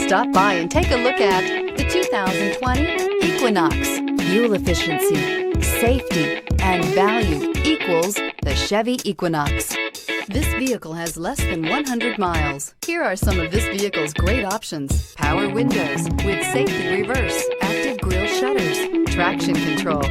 Stop by and take a look at the 2020 Equinox. Fuel efficiency, safety, and value equals the Chevy Equinox. This vehicle has less than 100 miles. Here are some of this vehicle's great options: power windows with safety reverse, active grille shutters, traction control,